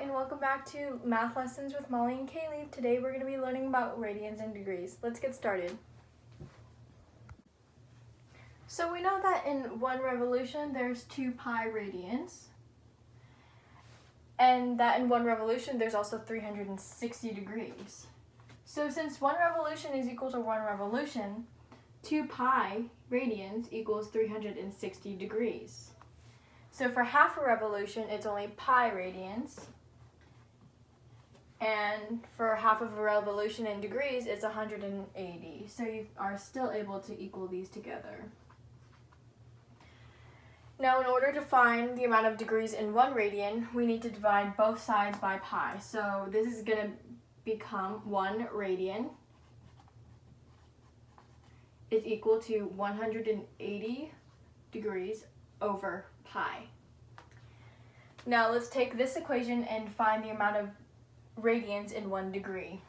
and welcome back to Math Lessons with Molly and Kaley. Today we're going to be learning about radians and degrees. Let's get started. So we know that in 1 revolution there's 2 pi radians, and that in 1 revolution there's also 360 degrees. So since 1 revolution is equal to 1 revolution, 2 pi radians equals 360 degrees. So for half a revolution, it's only pi radians. And for half of a revolution in degrees, it's 180. So you are still able to equal these together. Now, in order to find the amount of degrees in 1 radian, we need to divide both sides by pi. So this is going to become 1 radian is equal to 180 degrees over pi. Now let's take this equation and find the amount of radians in 1 degree.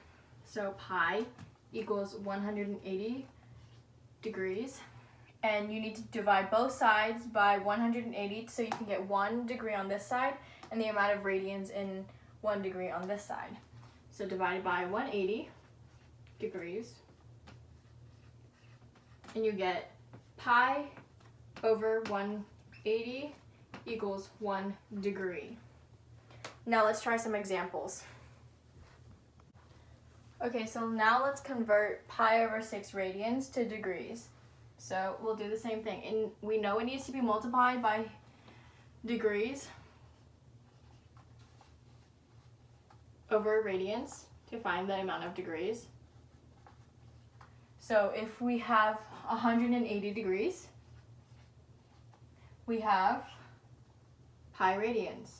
So pi equals 180 degrees, and you need to divide both sides by 180 so you can get 1 degree on this side and the amount of radians in 1 degree on this side. So divided by 180 degrees, and you get pi over 180 equals 1 degree. Now let's try some examples. Okay, so now let's convert pi over 6 radians to degrees. So we'll do the same thing. And we know it needs to be multiplied by degrees over radians to find the amount of degrees. So if we have 180 degrees, we have pi radians.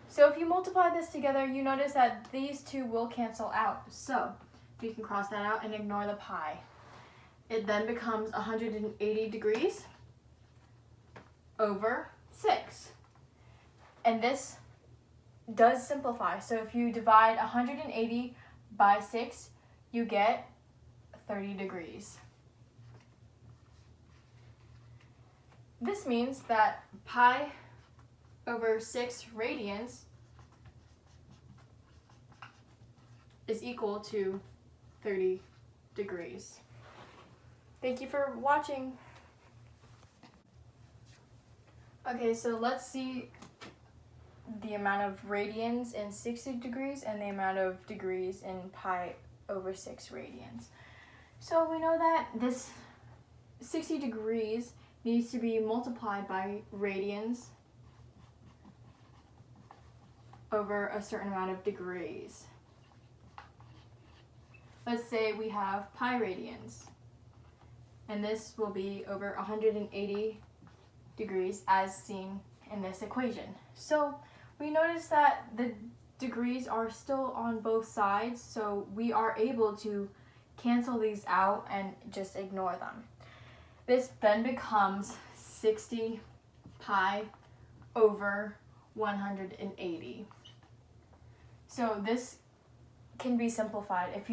So if you multiply this together, you notice that these two will cancel out. So you can cross that out and ignore the pi. It then becomes 180 degrees over 6. And this does simplify. So if you divide 180 by 6, you get 30 degrees. This means that pi over 6 radians is equal to 30 degrees. Thank you for watching. Okay, so let's see the amount of radians in 60 degrees and the amount of degrees in pi over 6 radians. So we know that this 60 degrees needs to be multiplied by radians over a certain amount of degrees. Let's say we have pi radians, and this will be over 180 degrees as seen in this equation. So we notice that the degrees are still on both sides, so we are able to cancel these out and just ignore them. This then becomes 60 pi over 180. So this can be simplified. If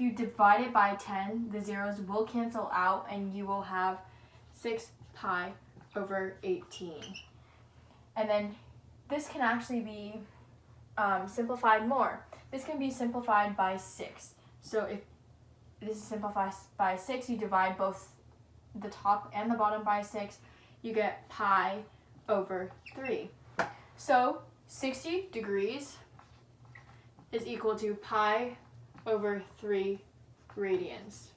you divide it by 10, the zeros will cancel out and you will have 6 pi over 18. And then this can actually be simplified more. This can be simplified by 6. So if this is simplified by 6, you divide both the top and the bottom by 6, you get pi over 3. So 60 degrees is equal to pi over 3 radians.